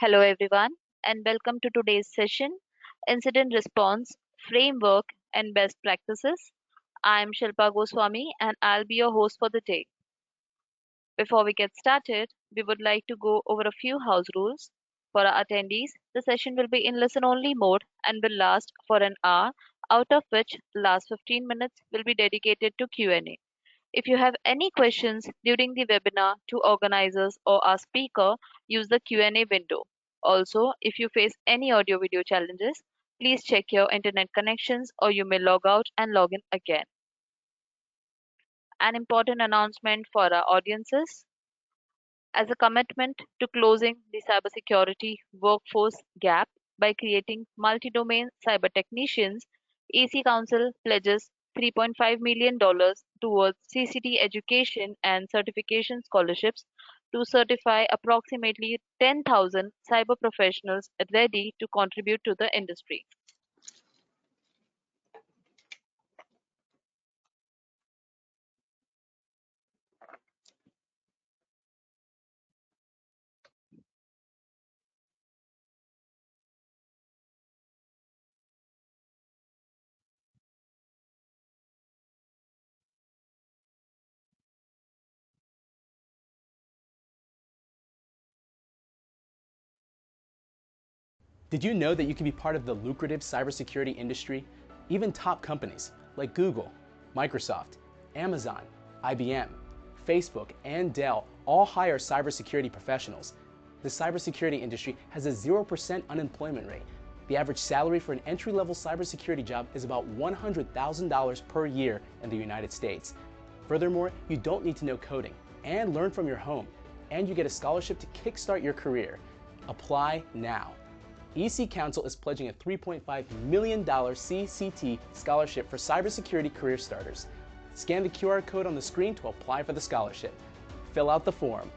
Hello, everyone, and welcome to today's session Incident Response Framework and Best Practices. I'm Shilpa Goswami, and I'll be your host for the day. Before we get started, we would like to go over a few house rules. For our attendees, the session will be in listen only mode and will last for an hour, out of which the last 15 minutes will be dedicated to Q&A. If you have any questions during the webinar to organizers or our speaker, use the Q&A window. Also, if you face any audio video challenges, please check your internet connections or you may log out and log in again. An important announcement for our audiences. As a commitment to closing the cybersecurity workforce gap by creating multi-domain cyber technicians, AC Council pledges $3.5 million towards CCT education and certification scholarships to certify approximately 10,000 cyber professionals ready to contribute to the industry. Did you know that you can be part of the lucrative cybersecurity industry? Even top companies like Google, Microsoft, Amazon, IBM, Facebook, and Dell all hire cybersecurity professionals. The cybersecurity industry has a 0% unemployment rate. The average salary for an entry-level cybersecurity job is about $100,000 per year in the United States. Furthermore, you don't need to know coding and learn from your home, and you get a scholarship to kickstart your career. Apply now. EC Council is pledging a $3.5 million CCT scholarship for cybersecurity career starters. Scan the QR code on the screen to apply for the scholarship. Fill out the form.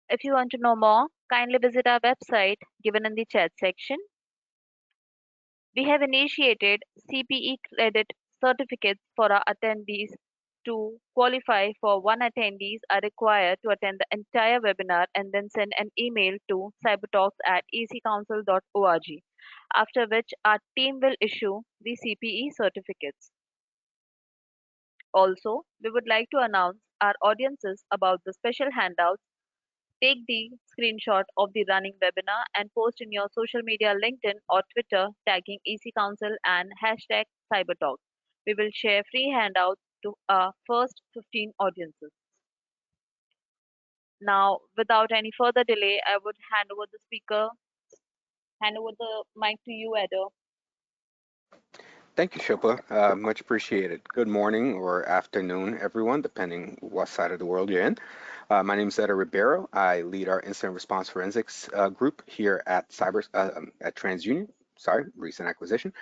If you want to know more, kindly visit our website given in the chat section. We have initiated CPE credit certificates for our attendees. To qualify for, one attendees are required to attend the entire webinar and then send an email to cybertalks@ecouncil.org, after which our team will issue the CPE certificates. Also, we would like to announce our audiences about the special handouts. Take the screenshot of the running webinar and post in your social media, LinkedIn or Twitter, tagging EC Council and hashtag CyberTalk. We will share free handouts to our first 15 audiences. Now, without any further delay, I would hand over the mic to you, Edo. Thank you, Shilpa. Much appreciated. Good morning or afternoon, everyone, depending what side of the world you're in. My name is Eda Ribeiro. I lead our incident response forensics group here at TransUnion. Sorry, recent acquisition.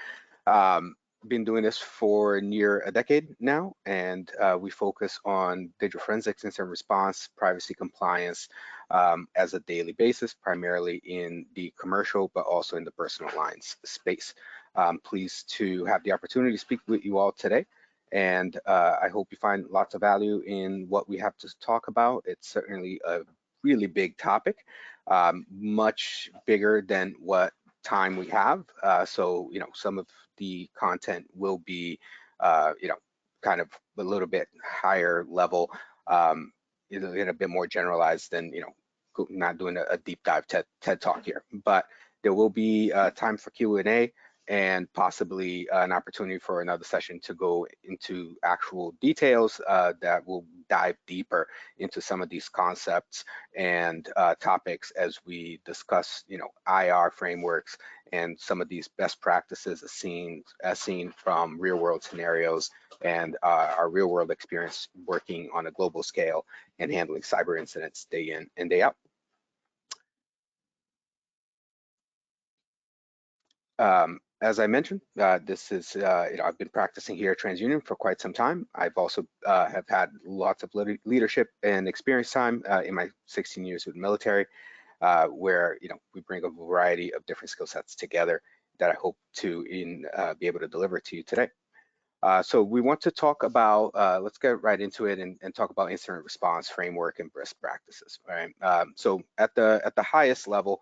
Been doing this for near a decade now, and we focus on digital forensics, incident response, privacy compliance as a daily basis, primarily in the commercial, but also in the personal lines space. Pleased to have the opportunity to speak with you all today. And I hope you find lots of value in what we have to talk about. It's certainly a really big topic, much bigger than what time we have. So, some of the content will be, kind of a little bit higher level, and a bit more generalized than, not doing a deep dive TED Talk here. But there will be time for Q&A and possibly an opportunity for another session to go into actual details that will dive deeper into some of these concepts and topics as we discuss, IR frameworks and some of these best practices as seen from real world scenarios and our real world experience working on a global scale and handling cyber incidents day in and day out. As I mentioned, this is, I've been practicing here at TransUnion for quite some time. I've also have had lots of leadership and experience time in my 16 years with the military. where we bring a variety of different skill sets together that I hope to be able to deliver to you today. So we want to talk about, let's get right into it and talk about incident response framework and best practices. All right. So at the highest level,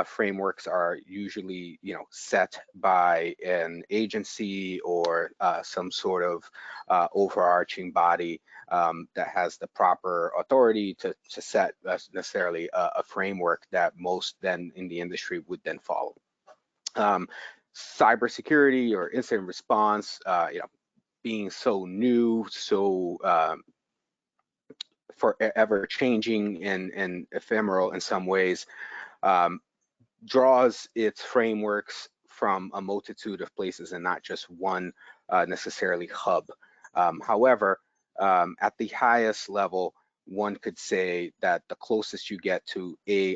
frameworks are usually set by an agency or some sort of overarching body that has the proper authority to set necessarily a framework that most then in the industry would then follow. Cybersecurity or incident response, being so new, so forever changing and ephemeral in some ways, draws its frameworks from a multitude of places and not just one necessarily hub. However, at the highest level, one could say that the closest you get to a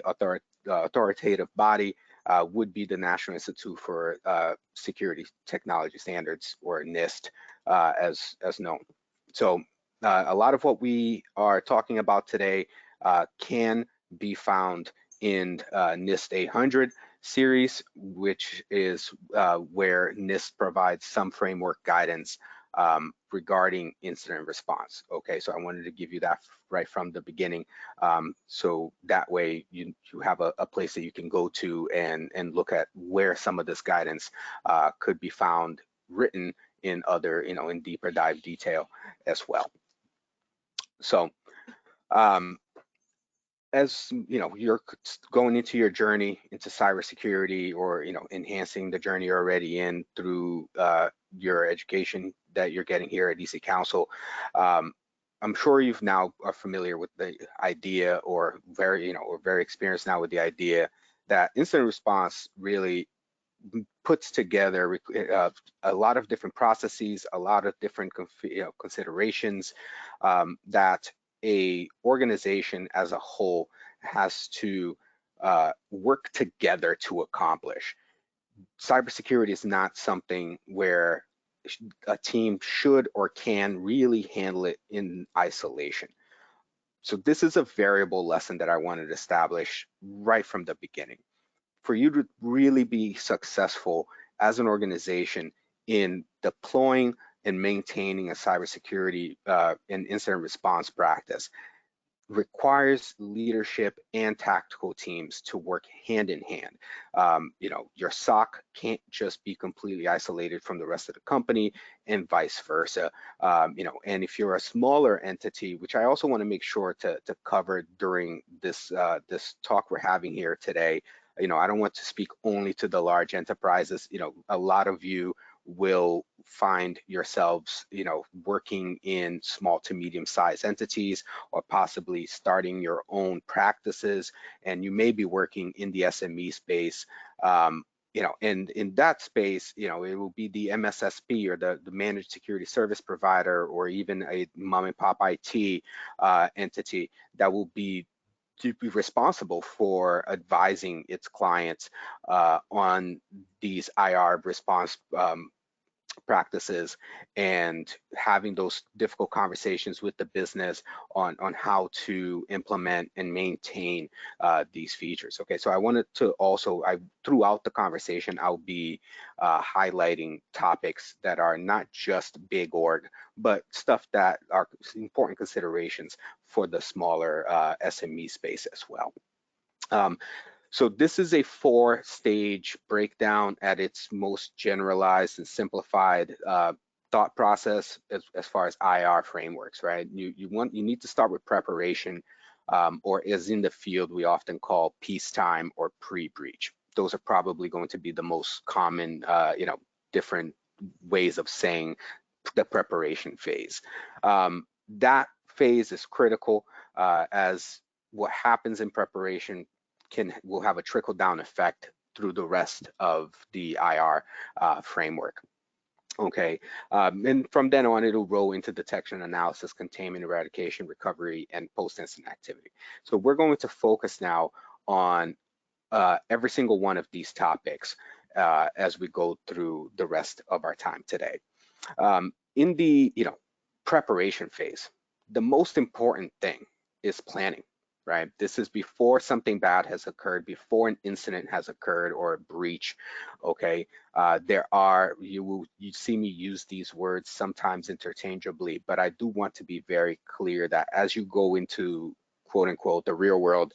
authoritative body would be the National Institute for Security Technology Standards, or NIST, as known. So a lot of what we are talking about today can be found in NIST 800 series, which is where NIST provides some framework guidance regarding incident response. Okay, so I wanted to give you that right from the beginning, so that way you have a place that you can go to and look at where some of this guidance could be found written in other, in deeper dive detail as well. So as you're going into your journey into cybersecurity, or enhancing the journey you're already in through your education that you're getting here at EC Council, I'm sure you've now are familiar with the idea, or very experienced now with the idea that incident response really puts together a lot of different processes, a lot of different considerations that a organization as a whole has to work together to accomplish. Cybersecurity is not something where a team should or can really handle it in isolation. So this is a variable lesson that I wanted to establish right from the beginning. For you to really be successful as an organization in deploying and maintaining a cybersecurity and incident response practice requires leadership and tactical teams to work hand in hand. Your SOC can't just be completely isolated from the rest of the company, and vice versa. And if you're a smaller entity, which I also want to make sure to cover during this this talk we're having here today, I don't want to speak only to the large enterprises. A lot of you will find yourselves, working in small to medium-sized entities, or possibly starting your own practices, and you may be working in the SME space. And in that space, it will be the MSSP, or the managed security service provider, or even a mom and pop IT entity that will be to be responsible for advising its clients on these IR response practices, and having those difficult conversations with the business on how to implement and maintain these features. Okay, so I wanted to also, throughout the conversation, I'll be highlighting topics that are not just big org, but stuff that are important considerations for the smaller SME space as well. So this is a 4-stage breakdown at its most generalized and simplified thought process as far as IR frameworks, right? You need to start with preparation, or as in the field we often call peacetime or pre-breach. Those are probably going to be the most common, different ways of saying the preparation phase. That phase is critical, as what happens in preparation will have a trickle-down effect through the rest of the IR framework. Okay, and from then on, it'll roll into detection, analysis, containment, eradication, recovery, and post-incident activity. So we're going to focus now on every single one of these topics as we go through the rest of our time today. In the preparation phase, the most important thing is planning, right? This is before something bad has occurred, before an incident has occurred or a breach, okay? You see me use these words sometimes interchangeably, but I do want to be very clear that as you go into quote unquote the real world,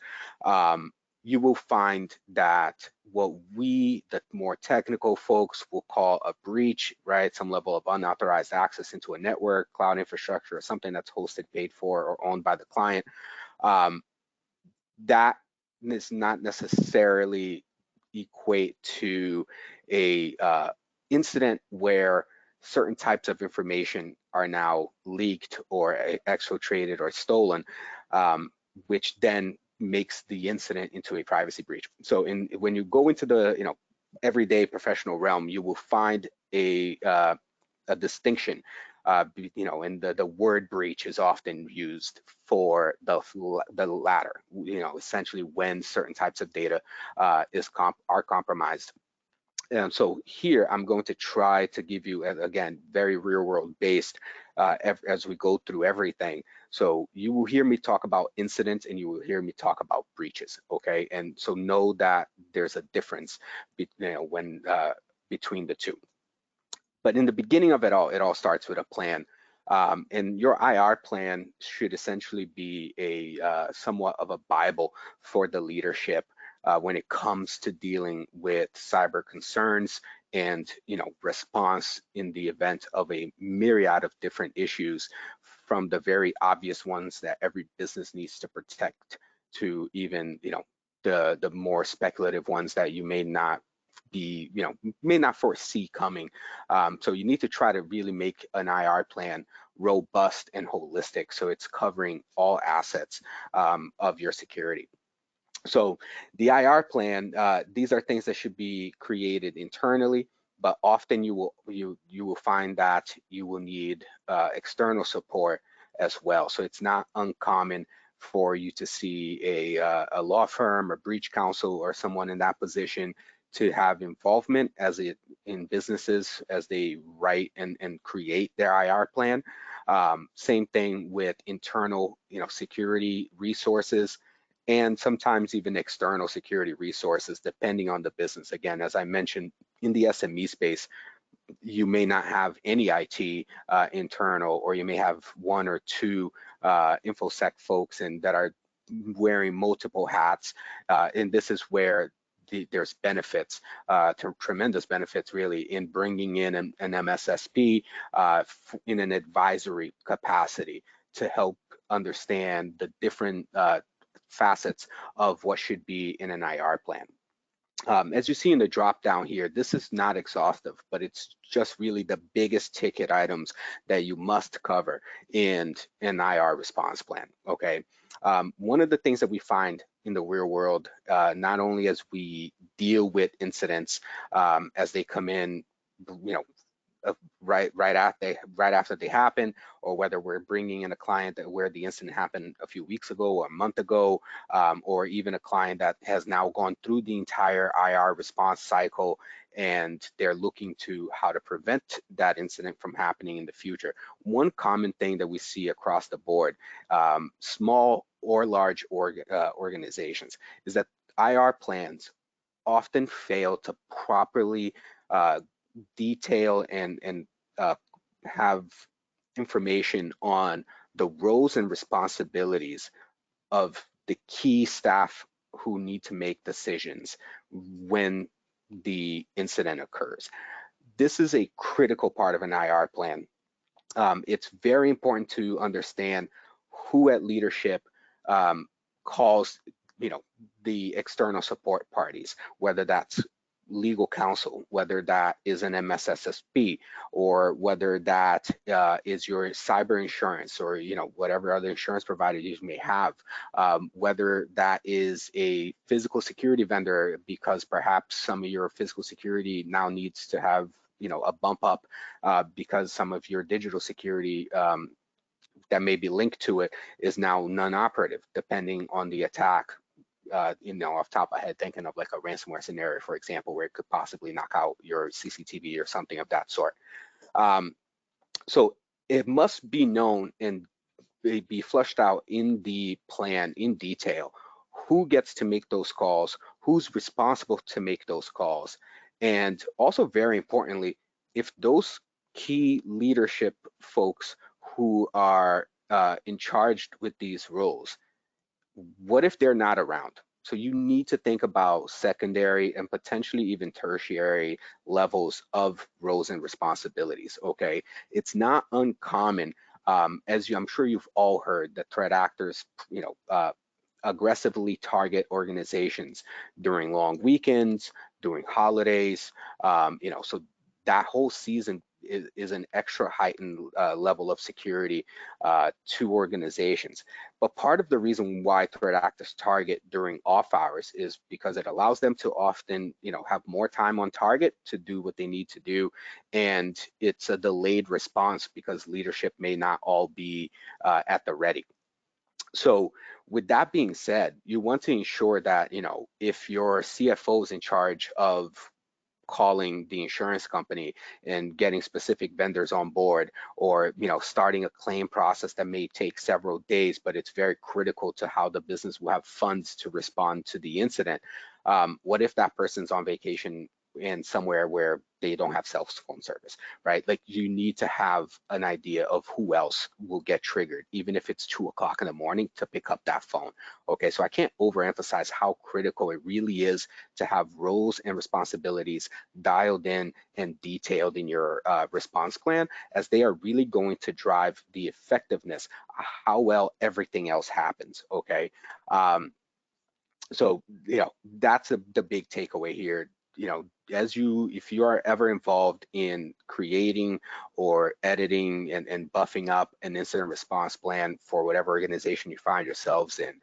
you will find that what we, the more technical folks, will call a breach, right? Some level of unauthorized access into a network, cloud infrastructure, or something that's hosted, paid for, or owned by the client. Um, that is not necessarily equate to a incident where certain types of information are now leaked or exfiltrated or stolen, which then makes the incident into a privacy breach. So when you go into the everyday professional realm, you will find a distinction. And the word breach is often used for the latter. Essentially when certain types of data are compromised. And so here I'm going to try to give you, again, very real world based as we go through everything. So you will hear me talk about incidents and you will hear me talk about breaches, okay? And so know that there's a difference between the two. But in the beginning of it all starts with a plan. And your IR plan should essentially be a somewhat of a Bible for the leadership when it comes to dealing with cyber concerns and response in the event of a myriad of different issues, from the very obvious ones that every business needs to protect to even the more speculative ones that you may not foresee coming. So you need to try to really make an IR plan robust and holistic, so it's covering all assets of your security. So the IR plan, these are things that should be created internally, but often you will find that you will need external support as well. So it's not uncommon for you to see a law firm or breach counsel or someone in that position to have involvement in businesses as they write and create their IR plan. Same thing with internal security resources, and sometimes even external security resources, depending on the business. Again, as I mentioned, in the SME space, you may not have any IT internal, or you may have one or two InfoSec folks that are wearing multiple hats. And this is where there's benefits, tremendous benefits really, in bringing in an MSSP in an advisory capacity to help understand the different facets of what should be in an IR plan. As you see in the drop down here, this is not exhaustive, but it's just really the biggest ticket items that you must cover in an IR response plan, okay? One of the things that we find in the real world, not only as we deal with incidents as they come in, right after they happen, or whether we're bringing in a client where the incident happened a few weeks ago or a month ago, or even a client that has now gone through the entire IR response cycle and they're looking to how to prevent that incident from happening in the future. One common thing that we see across the board, small or large organizations, is that IR plans often fail to properly detail and have information on the roles and responsibilities of the key staff who need to make decisions when the incident occurs. This is a critical part of an IR plan. It's very important to understand who at leadership calls the external support parties, whether that's legal counsel, whether that is an MSSP, or whether that is your cyber insurance, or whatever other insurance provider you may have, whether that is a physical security vendor, because perhaps some of your physical security now needs to have a bump up because some of your digital security that may be linked to it is now non-operative, depending on the attack. Off top of my head, thinking of like a ransomware scenario, for example, where it could possibly knock out your CCTV or something of that sort. So it must be known and be flushed out in the plan in detail. Who gets to make those calls? Who's responsible to make those calls? And also, very importantly, if those key leadership folks who are in charge with these roles, what if they're not around? So you need to think about secondary and potentially even tertiary levels of roles and responsibilities, okay? It's not uncommon, I'm sure you've all heard, that threat actors, aggressively target organizations during long weekends, during holidays, so that whole season is an extra heightened level of security to organizations. But part of the reason why threat actors target during off hours is because it allows them to often, have more time on target to do what they need to do. And it's a delayed response because leadership may not all be at the ready. So with that being said, you want to ensure that, if your CFO is in charge of calling the insurance company and getting specific vendors on board, or starting a claim process that may take several days, but it's very critical to how the business will have funds to respond to the incident. What if that person's on vacation and somewhere where they don't have cell phone service, right? Like, you need to have an idea of who else will get triggered, even if it's 2 o'clock in the morning, to pick up that phone. Okay, so I can't overemphasize how critical it really is to have roles and responsibilities dialed in and detailed in your response plan, as they are really going to drive the effectiveness, how well everything else happens. Okay. So that's the big takeaway here. If you are ever involved in creating or editing and buffing up an incident response plan for whatever organization you find yourselves in,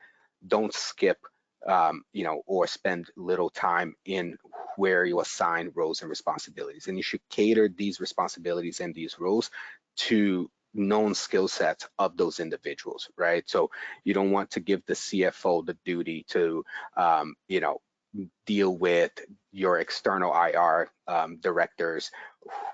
don't skip or spend little time in where you assign roles and responsibilities. And you should cater these responsibilities and these roles to known skill sets of those individuals, right? So you don't want to give the CFO the duty to, deal with your external IR directors,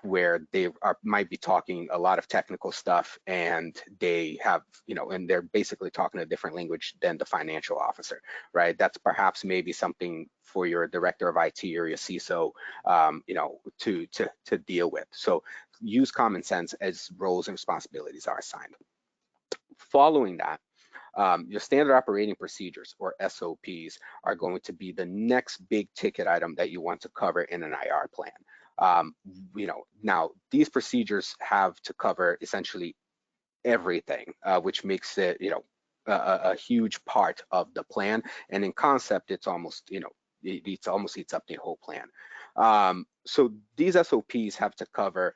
where they might be talking a lot of technical stuff, and they have, and they're basically talking a different language than the financial officer, right? That's perhaps maybe something for your director of IT or your CISO, to deal with. So use common sense as roles and responsibilities are assigned. Following that, your standard operating procedures, or SOPs, are going to be the next big ticket item that you want to cover in an IR plan. Now these procedures have to cover essentially everything, which makes it, a huge part of the plan. And in concept, it's almost, it almost eats up the whole plan. So these SOPs have to cover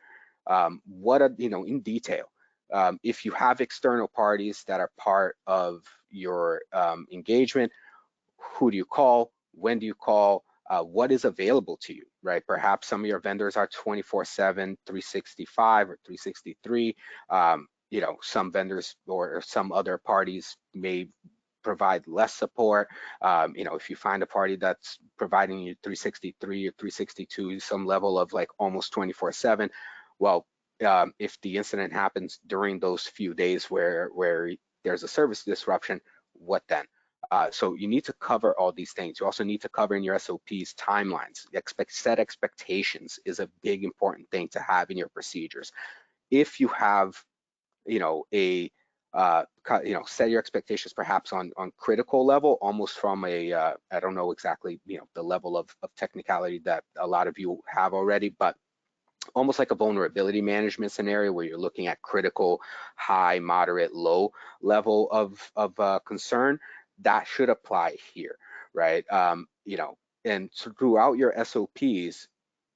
what are, in detail. If you have external parties that are part of your engagement, who do you call? When do you call? What is available to you, right? Perhaps some of your vendors are 24/7, 365 or 363. Some vendors or some other parties may provide less support. If you find a party that's providing you 363 or 362, some level of like almost 24/7, well, if the incident happens during those few days where there's a service disruption, what then? So you need to cover all these things. You also need to cover in your SOPs timelines. Set expectations is a big important thing to have in your procedures. If you have, set your expectations perhaps on critical level, almost from a, I don't know exactly, the level of technicality that a lot of you have already, but almost like a vulnerability management scenario where you're looking at critical, high, moderate, low level of concern. That should apply here, right? And so throughout your SOPs,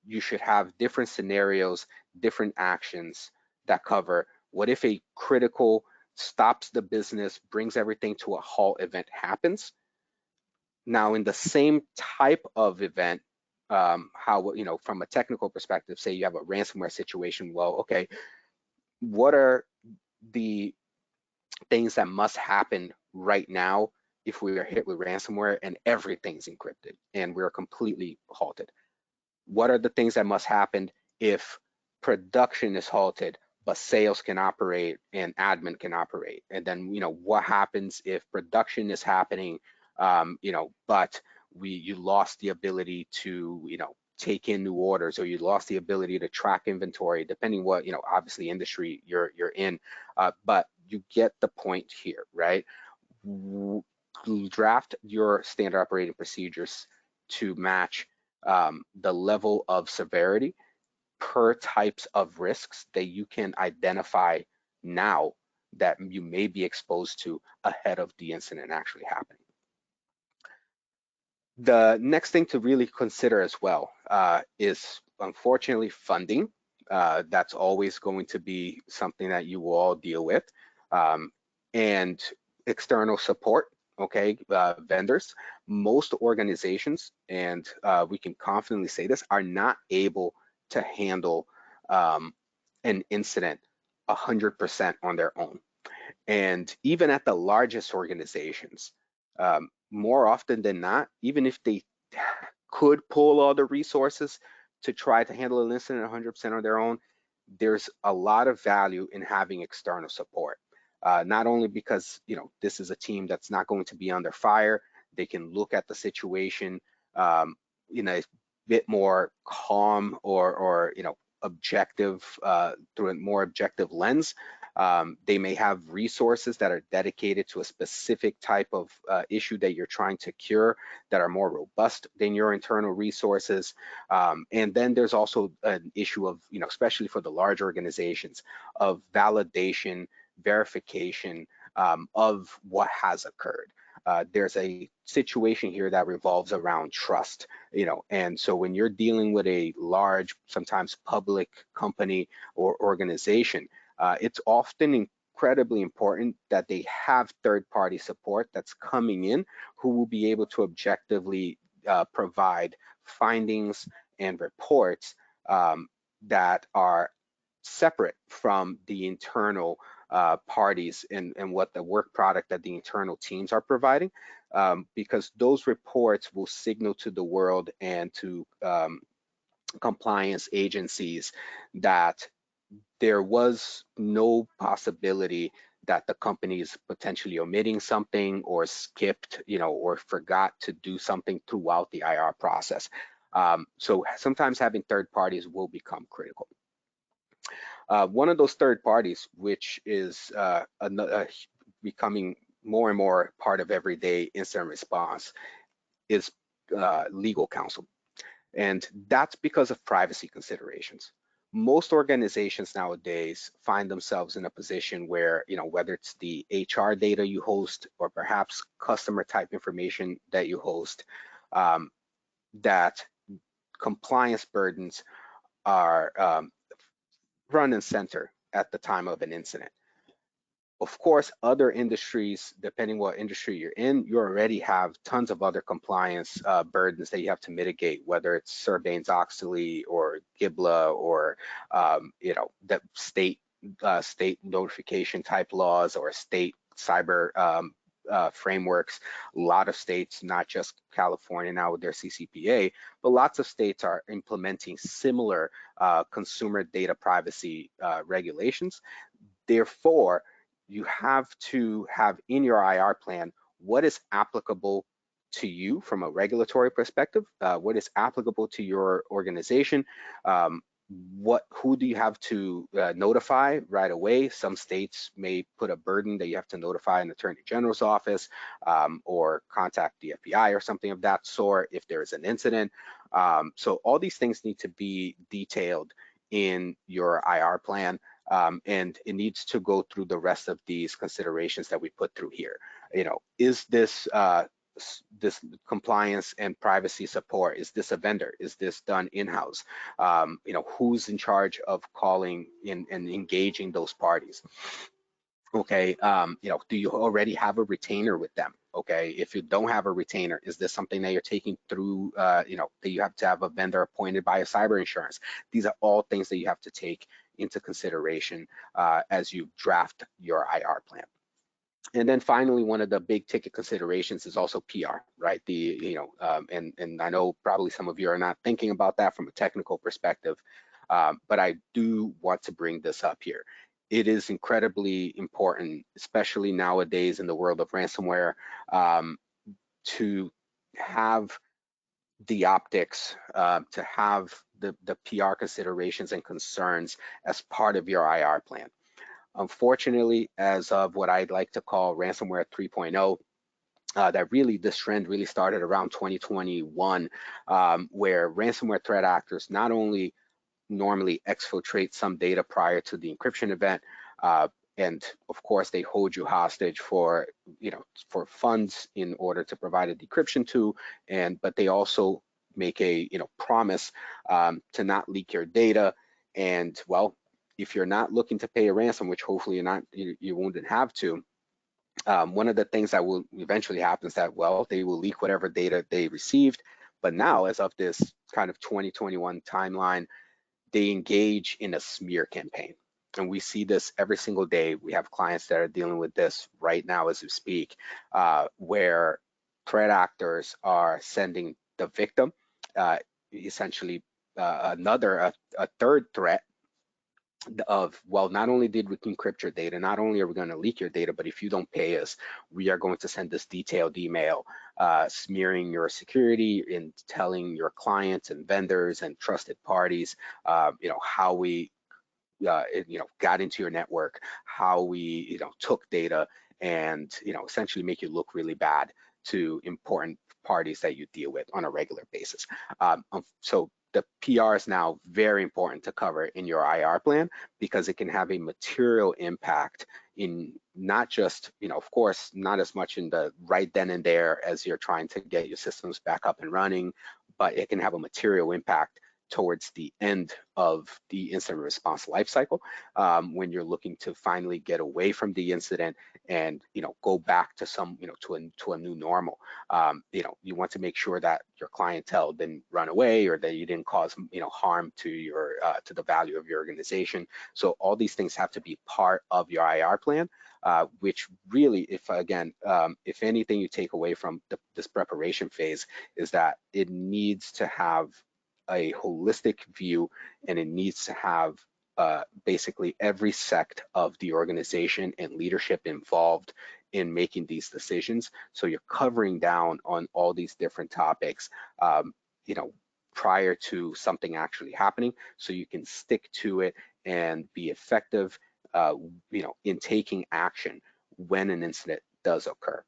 you should have different scenarios, different actions that cover what if a critical stops the business, brings everything to a halt event happens. Now, in the same type of event, how, from a technical perspective, say you have a ransomware situation, well, okay, what are the things that must happen right now if we are hit with ransomware and everything's encrypted and we're completely halted? What are the things that must happen if production is halted, but sales can operate and admin can operate. And then, what happens if production is happening, but you lost the ability to, take in new orders, or you lost the ability to track inventory, depending what, obviously industry you're in. But you get the point here, right? Draft your standard operating procedures to match the level of severity per types of risks that you can identify now that you may be exposed to ahead of the incident actually happening. The next thing to really consider as well is, unfortunately, funding. That's always going to be something that you will all deal with. And external support, okay, vendors. Most organizations, and we can confidently say this, are not able to handle an incident 100% on their own. And even at the largest organizations, more often than not, even if they could pull all the resources to try to handle an incident 100% on their own, there's a lot of value in having external support. Not only because, this is a team that's not going to be under fire, they can look at the situation in a bit more calm or objective, through a more objective lens. They may have resources that are dedicated to a specific type of issue that you're trying to cure that are more robust than your internal resources. And then there's also an issue of, especially for the large organizations, of validation, verification of what has occurred. There's a situation here that revolves around trust, and so when you're dealing with a large, sometimes public company or organization, it's often incredibly important that they have third-party support that's coming in, who will be able to objectively provide findings and reports that are separate from the internal parties and what the work product that the internal teams are providing, because those reports will signal to the world and to compliance agencies that there was no possibility that the company is potentially omitting something or skipped, or forgot to do something throughout the IR process. So sometimes having third parties will become critical. One of those third parties, which is becoming more and more part of everyday incident response, is legal counsel. And that's because of privacy considerations. Most organizations nowadays find themselves in a position where, whether it's the HR data you host or perhaps customer type information that you host, that compliance burdens are front and center at the time of an incident. Of course, other industries, depending what industry you're in, you already have tons of other compliance burdens that you have to mitigate, whether it's Sarbanes-Oxley or GIBLA or the state notification type laws or state cyber frameworks. A lot of states, not just California now with their CCPA, but lots of states are implementing similar consumer data privacy regulations. Therefore, you have to have in your IR plan what is applicable to you from a regulatory perspective, what is applicable to your organization, who do you have to notify right away. Some states may put a burden that you have to notify an attorney general's office or contact the FBI or something of that sort if there is an incident. So all these things need to be detailed in your IR plan. And it needs to go through the rest of these considerations that we put through here. Is this this compliance and privacy support, is this a vendor? Is this done in-house? Who's in charge of calling in and engaging those parties? Okay, do you already have a retainer with them? Okay, if you don't have a retainer, is this something that you're taking through, that you have to have a vendor appointed by a cyber insurance? These are all things that you have to take into consideration as you draft your IR plan. And then finally, one of the big ticket considerations is also PR, right? And I know probably some of you are not thinking about that from a technical perspective, But I do want to bring this up here. It is incredibly important, especially nowadays in the world of ransomware, to have the optics, to have the PR considerations and concerns as part of your IR plan. Unfortunately, as of what I'd like to call ransomware 3.0, this trend really started around 2021, where ransomware threat actors not only normally exfiltrate some data prior to the encryption event, and of course they hold you hostage for for funds in order to provide a decryption to, but they also make a promise to not leak your data. And well, if you're not looking to pay a ransom, which hopefully you won't have to, one of the things that will eventually happen is that, well, they will leak whatever data they received. But now, as of this kind of 2021 timeline, they engage in a smear campaign. And we see this every single day. We have clients that are dealing with this right now as we speak, where threat actors are sending the victim essentially a third threat of, well, not only did we encrypt your data, not only are we going to leak your data, but if you don't pay us, we are going to send this detailed email smearing your security and telling your clients and vendors and trusted parties, how we, got into your network, how we, took data, and essentially make you look really bad to important parties that you deal with on a regular basis. So the PR is now very important to cover in your IR plan, because it can have a material impact in not just, of course, not as much in the right then and there as you're trying to get your systems back up and running, but it can have a material impact towards the end of the incident response lifecycle, when you're looking to finally get away from the incident and go back to some to a new normal. You want to make sure that your clientele didn't run away, or that you didn't cause harm to your to the value of your organization. So all these things have to be part of your IR plan, which really, if anything you take away from this preparation phase, is that it needs to have a holistic view, and it needs to have basically every sect of the organization and leadership involved in making these decisions. So you're covering down on all these different topics, prior to something actually happening, so you can stick to it and be effective, in taking action when an incident does occur.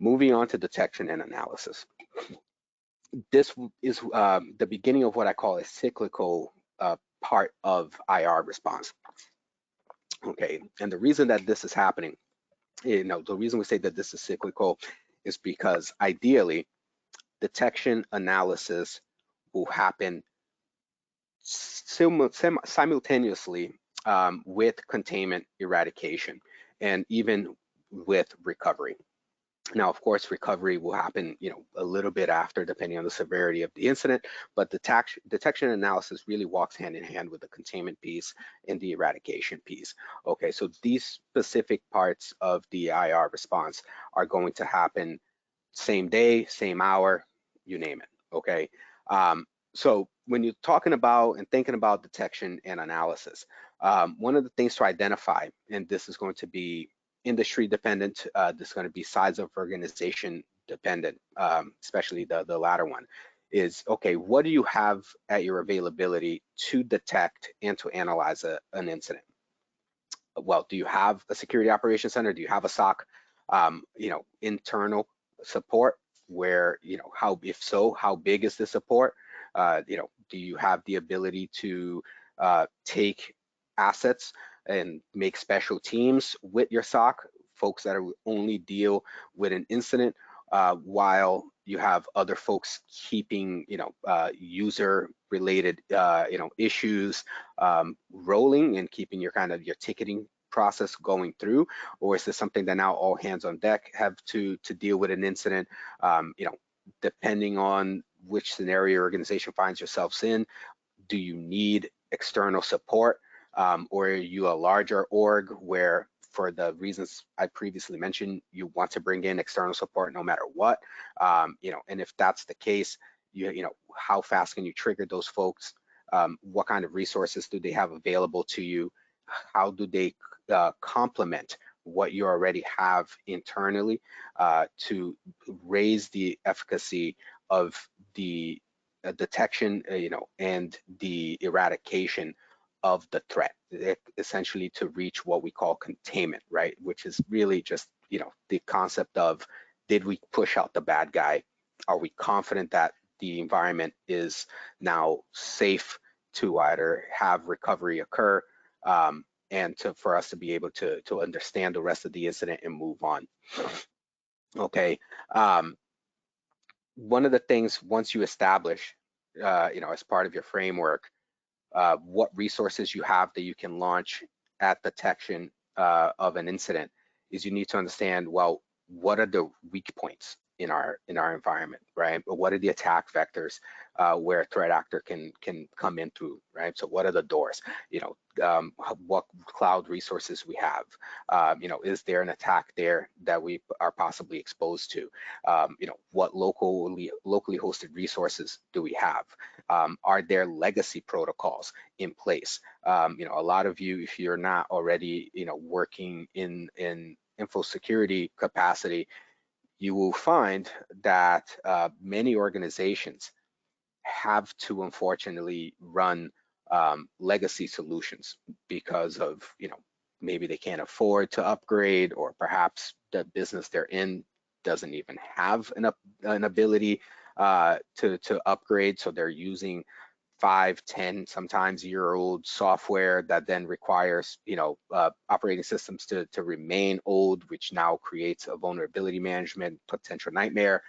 Moving on to detection and analysis. This is the beginning of what I call a cyclical part of IR response. Okay, and the reason that this is happening, the reason we say that this is cyclical is because ideally, detection analysis will happen simultaneously with containment eradication, and even with recovery. Now, of course, recovery will happen, a little bit after, depending on the severity of the incident, but the detection analysis really walks hand in hand with the containment piece and the eradication piece. Okay, so these specific parts of the IR response are going to happen same day, same hour, you name it, okay? So when you're talking about and thinking about detection and analysis, one of the things to identify, and this is going to be industry dependent, this is going to be size of organization dependent, especially the latter one, is, okay, what do you have at your availability to detect and to analyze an incident? Well, do you have a security operations center? Do you have a SOC? Internal support, where, if so, how big is the support? Do you have the ability to take assets and make special teams with your SOC, folks that only deal with an incident, while you have other folks keeping, user related, issues rolling, and keeping your your ticketing process going through? Or is this something that now all hands on deck have to deal with an incident? Depending on which scenario your organization finds yourselves in, do you need external support? Or are you a larger org where, for the reasons I previously mentioned, you want to bring in external support no matter what? And if that's the case, how fast can you trigger those folks? What kind of resources do they have available to you? How do they complement what you already have internally to raise the efficacy of the detection, and the eradication of the threat, essentially to reach what we call containment, right? Which is really just, the concept of, did we push out the bad guy? Are we confident that the environment is now safe to either have recovery occur, and for us to be able to understand the rest of the incident and move on. Okay. One of the things, once you establish, as part of your framework, what resources you have that you can launch at detection of an incident, is you need to understand, well, what are the weak points in our environment, right? But what are the attack vectors where a threat actor can come in through, right? So what are the doors? What cloud resources we have? Is there an attack there that we are possibly exposed to? What locally hosted resources do we have? Are there legacy protocols in place? A lot of you, if you're not already, working in info security capacity, you will find that many organizations have to unfortunately run legacy solutions because of, maybe they can't afford to upgrade, or perhaps the business they're in doesn't even have an ability to upgrade. So they're using 5, 10, sometimes year-old software that then requires, operating systems to remain old, which now creates a vulnerability management potential nightmare.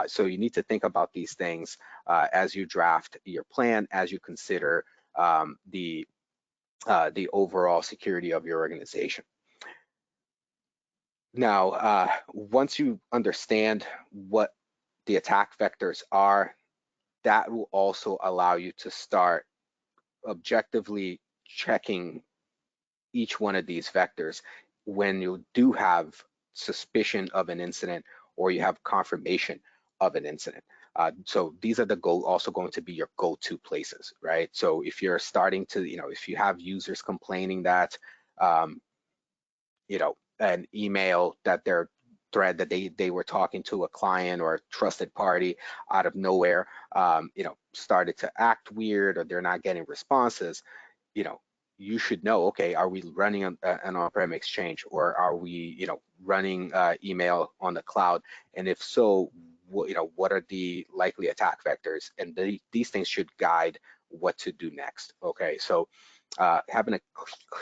So you need to think about these things as you draft your plan, as you consider the overall security of your organization. Now, once you understand what the attack vectors are, that will also allow you to start objectively checking each one of these vectors when you do have suspicion of an incident, or you have confirmation of an incident. So these are also going to be your go-to places, right? So if you're starting to, if you have users complaining that, an email that their thread that they were talking to a client or a trusted party out of nowhere, started to act weird, or they're not getting responses, you should know, okay, are we running an on-prem exchange, or are we, running email on the cloud? And if so, what are the likely attack vectors? And these things should guide what to do next. Okay, so having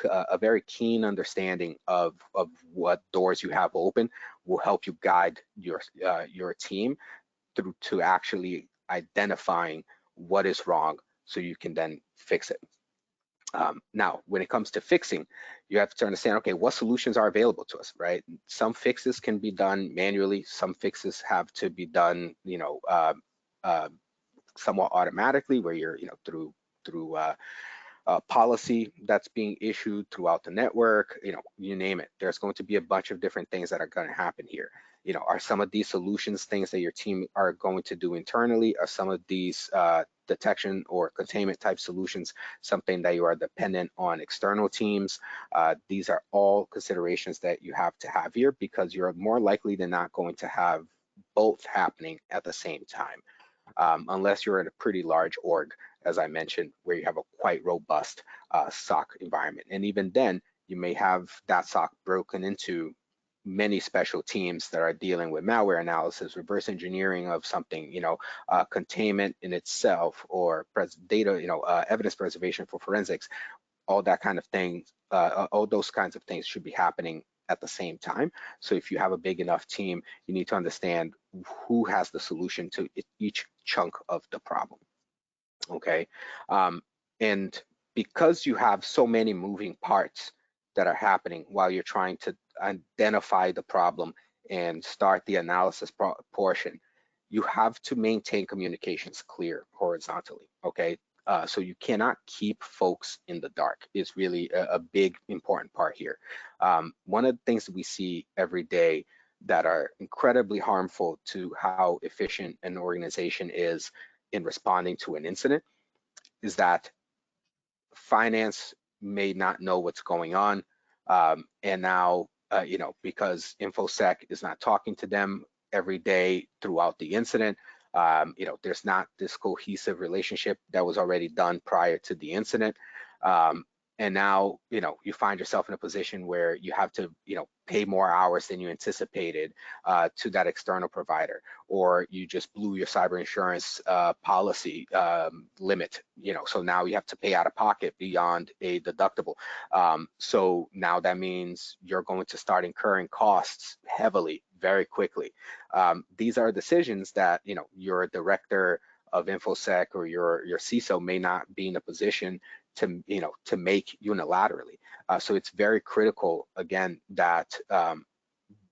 a very keen understanding of what doors you have open will help you guide your team through to actually identifying what is wrong, so you can then fix it. Now, when it comes to fixing, you have to understand, okay, what solutions are available to us, right? Some fixes can be done manually. Some fixes have to be done, somewhat automatically, where you're, through policy that's being issued throughout the network, you name it. There's going to be a bunch of different things that are going to happen here. Are some of these solutions things that your team are going to do internally? Are some of these detection or containment type solutions something that you are dependent on external teams? These are all considerations that you have to have here, because you're more likely than not going to have both happening at the same time. Unless you're in a pretty large org, as I mentioned, where you have a quite robust SOC environment. And even then, you may have that SOC broken into many special teams that are dealing with malware analysis, reverse engineering of something, containment in itself, or data, evidence preservation for forensics. All that kind of thing, all those kinds of things should be happening at the same time. So if you have a big enough team, you need to understand who has the solution to each chunk of the problem. Okay, and because you have so many moving parts that are happening while you're trying to identify the problem and start the analysis portion, you have to maintain communications clear horizontally. Okay, so you cannot keep folks in the dark. Is really a big important part here. One of the things that we see every day that are incredibly harmful to how efficient an organization is in responding to an incident is that finance may not know what's going on, and now because InfoSec is not talking to them every day throughout the incident, there's not this cohesive relationship that was already done prior to the incident. And now, you find yourself in a position where you have to, pay more hours than you anticipated to that external provider, or you just blew your cyber insurance policy limit, so now you have to pay out of pocket beyond a deductible. So now that means you're going to start incurring costs heavily, very quickly. These are decisions that, your director of InfoSec or your CISO may not be in a position to make unilaterally. So it's very critical, again, that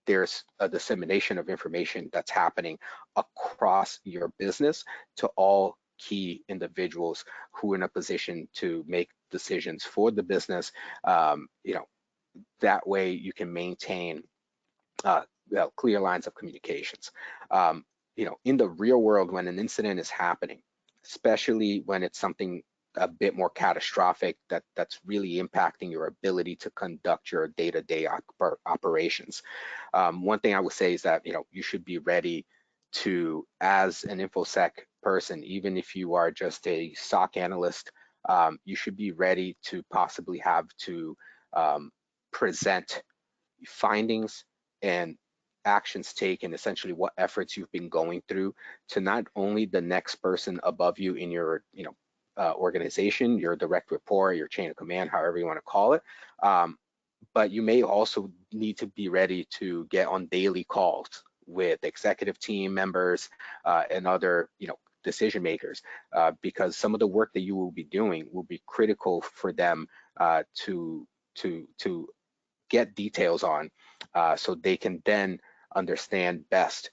there's a dissemination of information that's happening across your business to all key individuals who are in a position to make decisions for the business. That way you can maintain clear lines of communications. In the real world, when an incident is happening, especially when it's something a bit more catastrophic that's really impacting your ability to conduct your day-to-day operations. One thing I would say is that you should be ready to, as an InfoSec person, even if you are just a SOC analyst, you should be ready to possibly have to present findings and actions taken, essentially what efforts you've been going through, to not only the next person above you in your organization, your direct report, your chain of command, however you want to call it, but you may also need to be ready to get on daily calls with executive team members and other decision makers, because some of the work that you will be doing will be critical for them to get details on, so they can then understand best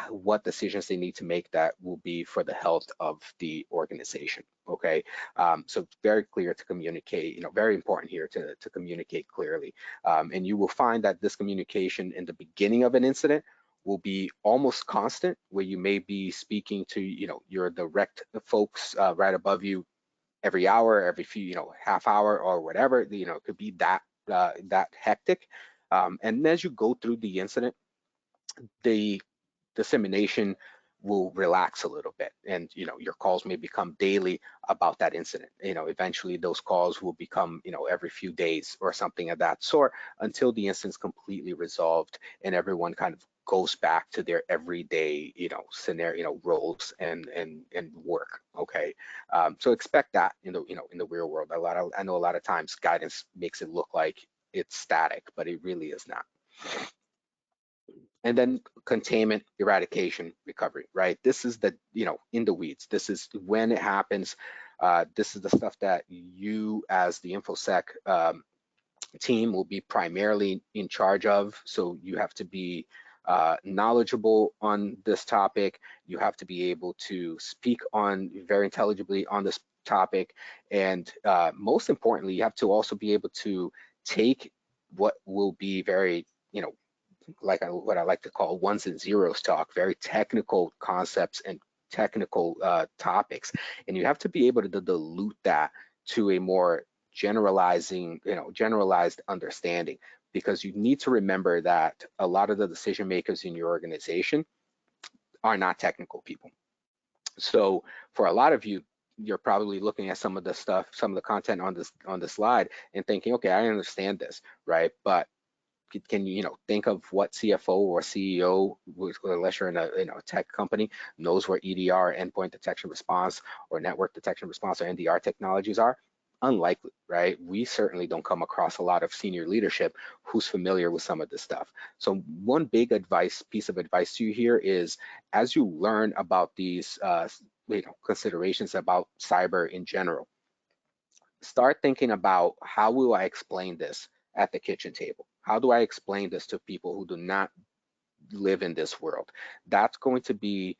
what decisions they need to make that will be for the health of the organization. Okay, so it's very clear to communicate, very important here to communicate clearly. And you will find that this communication in the beginning of an incident will be almost constant, where you may be speaking to your direct folks right above you every hour, every few half hour or whatever. It could be that hectic. And as you go through the incident, the dissemination will relax a little bit, and your calls may become daily about that incident. Eventually those calls will become every few days or something of that sort, until the incident's completely resolved and everyone kind of goes back to their everyday scenario, roles and work. Okay, so expect that in the real world. I know a lot of times guidance makes it look like it's static, but it really is not. And then containment, eradication, recovery, right? This is the, in the weeds. This is when it happens. This is the stuff that you, as the InfoSec team, will be primarily in charge of. So you have to be knowledgeable on this topic. You have to be able to speak on very intelligibly on this topic. And most importantly, you have to also be able to take what will be very, what I like to call ones and zeros talk, very technical concepts and technical topics, and you have to be able to dilute that to a more generalized understanding, because you need to remember that a lot of the decision makers in your organization are not technical people. So for a lot of you, you're probably looking at some of the stuff, some of the content on the slide and thinking, okay, I understand this, right? But can you think of what CFO or CEO, unless you're in a tech company, knows where EDR, endpoint detection response, or network detection response, or NDR technologies are? Unlikely, right? We certainly don't come across a lot of senior leadership who's familiar with some of this stuff. So one big piece of advice to you here is, as you learn about these considerations about cyber in general, start thinking about, how will I explain this at the kitchen table? How do I explain this to people who do not live in this world? That's going to be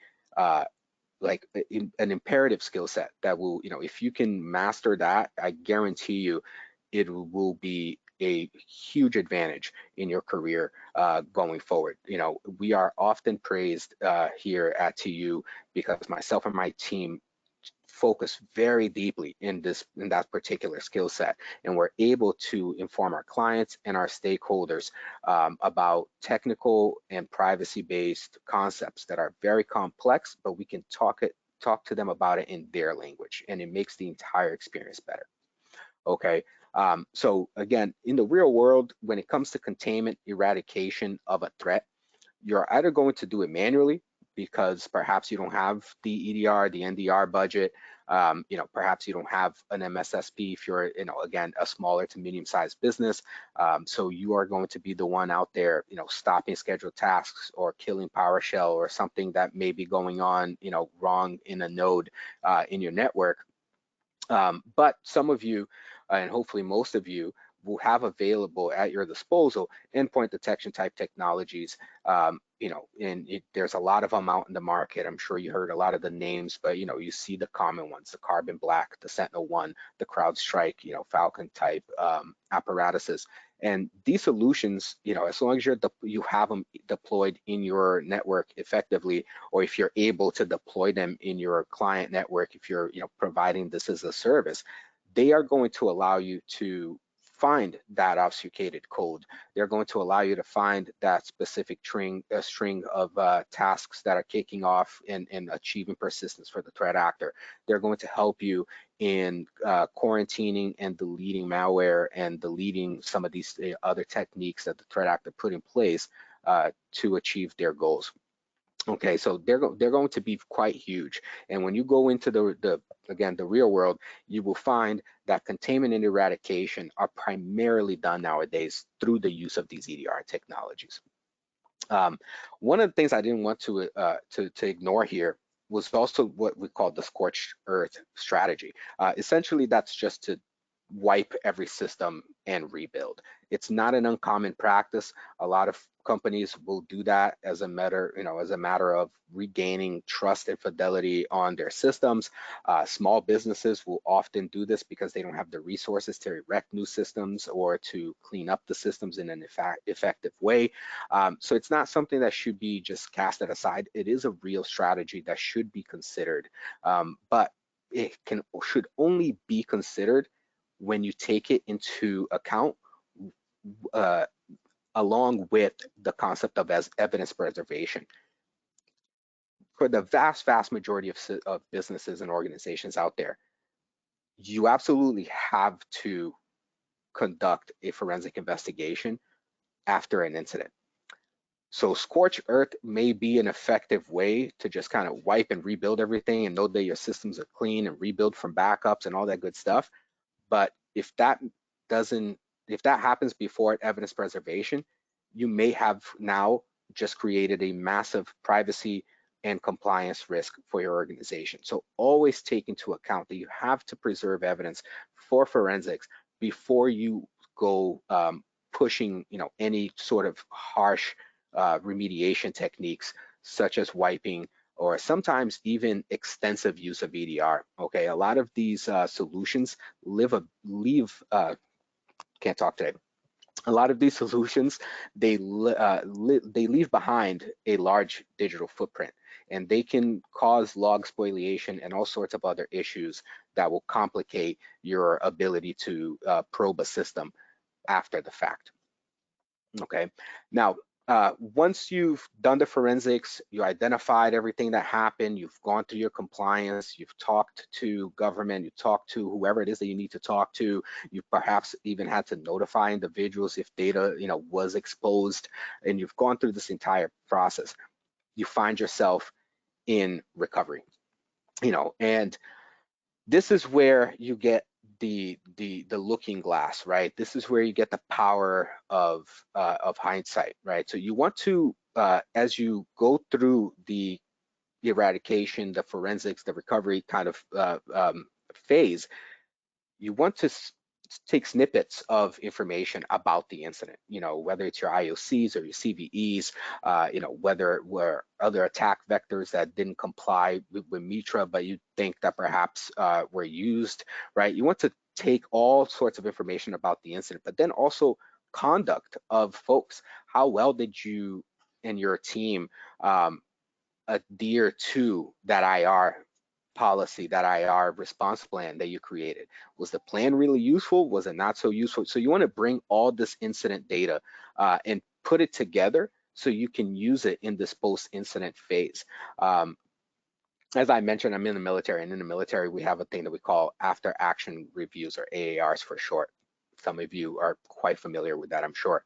like an imperative skill set that will, if you can master that, I guarantee you it will be a huge advantage in your career going forward. We are often praised here at TU because myself and my team focus very deeply in that particular skill set, and we're able to inform our clients and our stakeholders about technical and privacy-based concepts that are very complex, but we can talk to them about it in their language, and it makes the entire experience better. Okay, so again, in the real world, when it comes to containment, eradication of a threat, you're either going to do it manually because perhaps you don't have the EDR, the NDR budget, perhaps you don't have an MSSP if you're, again, a smaller to medium-sized business. So you are going to be the one out there, stopping scheduled tasks or killing PowerShell or something that may be going on, wrong in a node in your network. But some of you, and hopefully most of you, will have available at your disposal endpoint detection type technologies. There's a lot of them out in the market. I'm sure you heard a lot of the names, but you see the common ones: the Carbon Black, the SentinelOne, the CrowdStrike, Falcon type apparatuses. And these solutions, as long as you have them deployed in your network effectively, or if you're able to deploy them in your client network, if you're providing this as a service, they are going to allow you to find that obfuscated code. They're going to allow you to find that specific string of tasks that are kicking off and achieving persistence for the threat actor. They're going to help you in quarantining and deleting malware and deleting some of these other techniques that the threat actor put in place to achieve their goals. Okay, so they're going to be quite huge. And when you go into the real world, you will find that containment and eradication are primarily done nowadays through the use of these EDR technologies. One of the things I didn't want to ignore here was also what we call the scorched earth strategy. Essentially, that's just to wipe every system and rebuild. It's not an uncommon practice. A lot of companies will do that as a matter of regaining trust and fidelity on their systems. Small businesses will often do this because they don't have the resources to erect new systems or to clean up the systems in an effective way. So it's not something that should be just casted aside. It is a real strategy that should be considered, but it should only be considered when you take it into account along with the concept of evidence preservation. For the vast majority of businesses and organizations out there, you absolutely have to conduct a forensic investigation after an incident. So scorched earth may be an effective way to just kind of wipe and rebuild everything and know that your systems are clean and rebuild from backups and all that good stuff. But if that happens before evidence preservation, you may have now just created a massive privacy and compliance risk for your organization. So always take into account that you have to preserve evidence for forensics before you go pushing any sort of harsh remediation techniques such as wiping or sometimes even extensive use of EDR. Okay, a lot of these solutions can't talk today. A lot of these solutions, they leave behind a large digital footprint, and they can cause log spoliation and all sorts of other issues that will complicate your ability to probe a system after the fact. Okay, now once you've done the forensics, you identified everything that happened, you've gone through your compliance, you've talked to government, you talked to whoever it is that you need to talk to, you perhaps even had to notify individuals if data was exposed, and you've gone through this entire process, you find yourself in recovery. And this is where you get the looking glass, right? This is where you get the power of hindsight, right? So you want to, as you go through the eradication, the forensics, the recovery kind of phase, you want to take snippets of information about the incident, whether it's your IOCs or your CVEs, whether were other attack vectors that didn't comply with Mitra, but you think that perhaps were used, right? You want to take all sorts of information about the incident, but then also conduct of folks. How well did you and your team adhere to that IR policy, that IR response plan that you created? Was the plan really useful? Was it not so useful? So you want to bring all this incident data and put it together so you can use it in this post-incident phase. As I mentioned, I'm in the military, and in the military, we have a thing that we call after action reviews, or AARs for short. Some of you are quite familiar with that, I'm sure.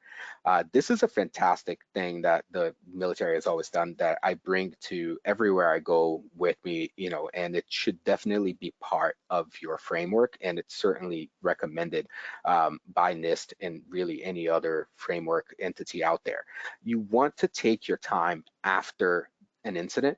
This is a fantastic thing that the military has always done, that I bring to everywhere I go with me, and it should definitely be part of your framework, and it's certainly recommended by NIST and really any other framework entity out there. You want to take your time after an incident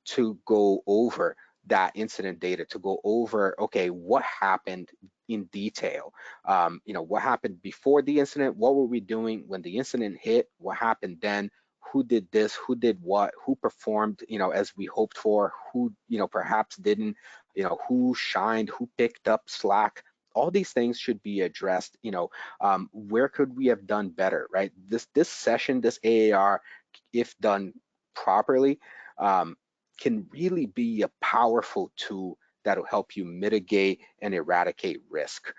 to go over that incident data, to go over, okay, what happened in detail? What happened before the incident? What were we doing when the incident hit? What happened then? Who did this? Who did what? Who performed, as we hoped for? Who, perhaps didn't? Who shined? Who picked up slack? All these things should be addressed. Where could we have done better, right? This session, this AAR, if done properly, can really be a powerful tool that'll help you mitigate and eradicate risk,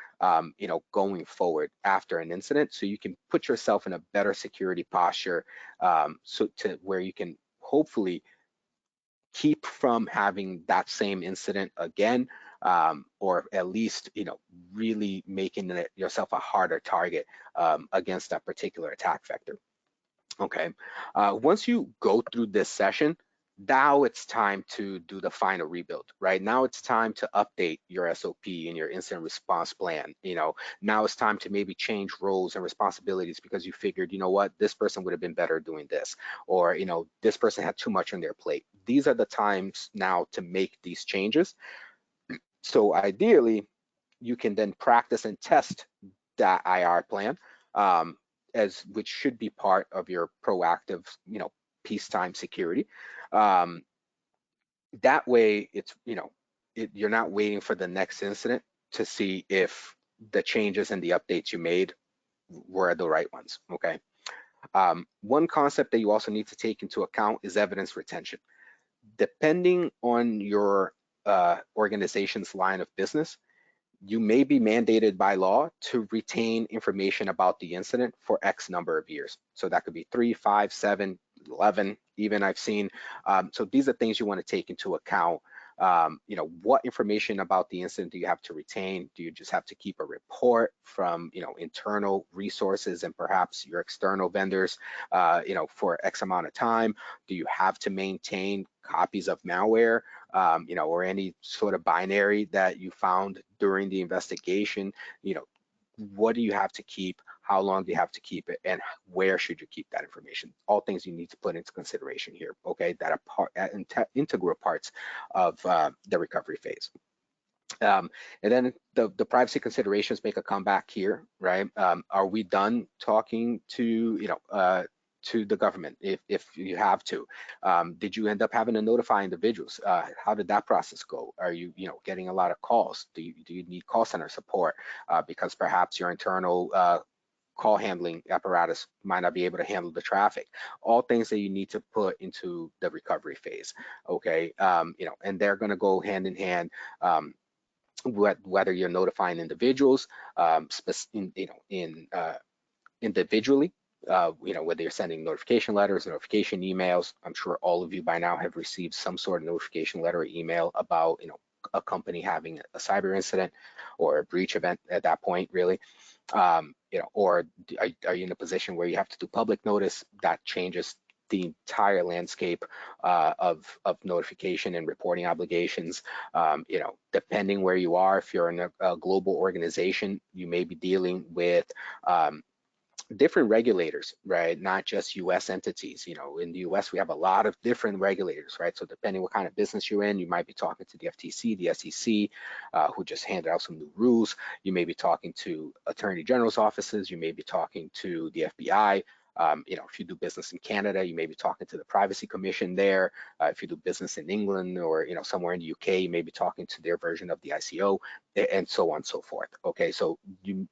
going forward after an incident, so you can put yourself in a better security posture, so to where you can hopefully keep from having that same incident again, or at least, really making yourself a harder target against that particular attack vector. Okay, once you go through this session, now it's time to do the final rebuild, right? Now it's time to update your SOP and your incident response plan. Now it's time to maybe change roles and responsibilities because you figured, what, this person would have been better doing this, or, this person had too much on their plate. These are the times now to make these changes. So ideally, you can then practice and test that IR plan, which should be part of your proactive, peacetime security. That way, it's you're not waiting for the next incident to see if the changes and the updates you made were the right ones. Okay. One concept that you also need to take into account is evidence retention. Depending on your organization's line of business, you may be mandated by law to retain information about the incident for X number of years. So that could be 3, 5, 7, 11, even I've seen. So these are things you want to take into account. What information about the incident do you have to retain? Do you just have to keep a report from, internal resources and perhaps your external vendors, for X amount of time? Do you have to maintain copies of malware, or any sort of binary that you found during the investigation? What do you have to keep? How long do you have to keep it? And where should you keep that information? All things you need to put into consideration here, okay? That are integral parts of the recovery phase. And then the privacy considerations make a comeback here, right? Are we done talking to, to the government, if you have to? Did you end up having to notify individuals? How did that process go? Are you, getting a lot of calls? Do you need call center support? Because perhaps your internal call handling apparatus might not be able to handle the traffic. All things that you need to put into the recovery phase, okay? And they're gonna go hand in hand, whether you're notifying individuals, individually, whether you're sending notification letters, notification emails. I'm sure all of you by now have received some sort of notification letter or email about, a company having a cyber incident or a breach event at that point, really. Or are you in a position where you have to do public notice? That changes the entire landscape of notification and reporting obligations. Depending where you are, if you're in a global organization, you may be dealing with different regulators, right? Not just US entities. In the US, we have a lot of different regulators, right? So depending what kind of business you're in, you might be talking to the FTC, the SEC, who just handed out some new rules. You may be talking to attorney general's offices. You may be talking to the FBI. If you do business in Canada, you may be talking to the Privacy Commission there. If you do business in England or somewhere in the UK, you may be talking to their version of the ICO, and so on and so forth. Okay, so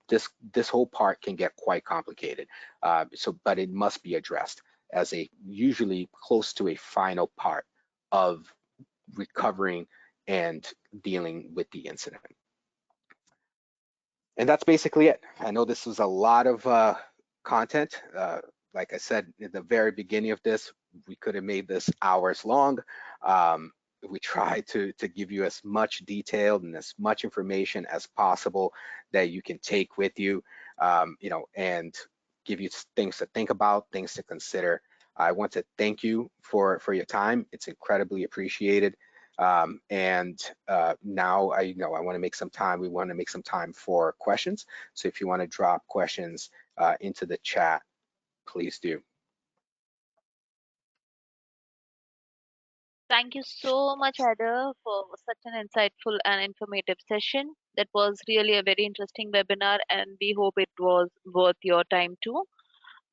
this whole part can get quite complicated. But it must be addressed as a usually close to a final part of recovering and dealing with the incident. And that's basically it. I know this was a lot of content. Like I said at the very beginning of this, we could have made this hours long. We tried to give you as much detail and as much information as possible that you can take with you, and give you things to think about, things to consider. I want to thank you for your time. It's incredibly appreciated. And now I want to make some time. We want to make some time for questions. So if you want to drop questions into the chat, please do. Thank you so much, Ada, for such an insightful and informative session. That was really a very interesting webinar, and we hope it was worth your time too.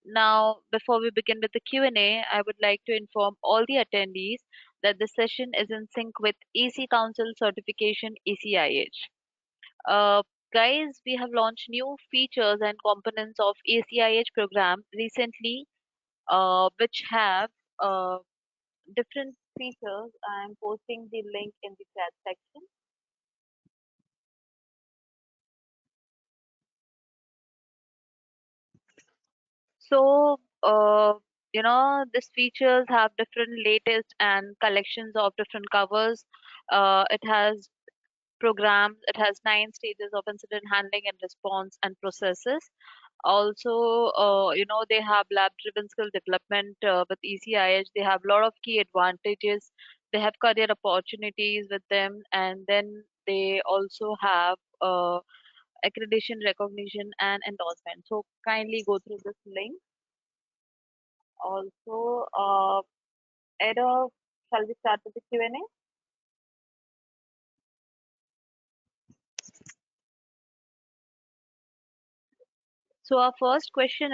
Now, before we begin with the Q&A, I would like to inform all the attendees that this session is in sync with EC Council certification ECIH. Guys, we have launched new features and components of ECIH program recently, which have different features. I'm posting the link in the chat section. So, these features have different latest and collections of different covers. It has programs, it has 9 stages of incident handling and response and processes. Also, they have lab-driven skill development with ECIH. They have a lot of key advantages. They have career opportunities with them, and then they also have accreditation, recognition, and endorsement. So kindly go through this link. Also, Ada, shall we start with the Q&A? So our first question